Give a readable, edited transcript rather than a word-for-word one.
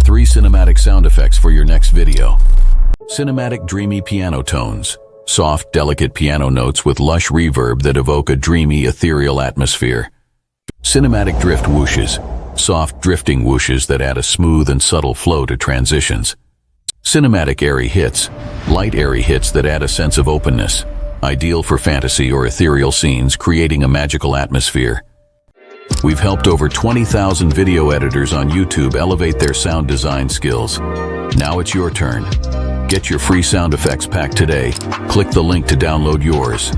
3 cinematic sound effects for your next video. Cinematic dreamy piano tones. Soft, delicate piano notes with lush reverb that evoke a dreamy, ethereal atmosphere. Cinematic drift whooshes. Soft, drifting whooshes that add a smooth and subtle flow to transitions. Cinematic airy hits. Light, airy hits that add a sense of openness. Ideal for fantasy or ethereal scenes, creating a magical atmosphere. We've helped over 20,000 video editors on YouTube elevate their sound design skills. Now it's your turn. Get your free sound effects pack today. Click the link to download yours.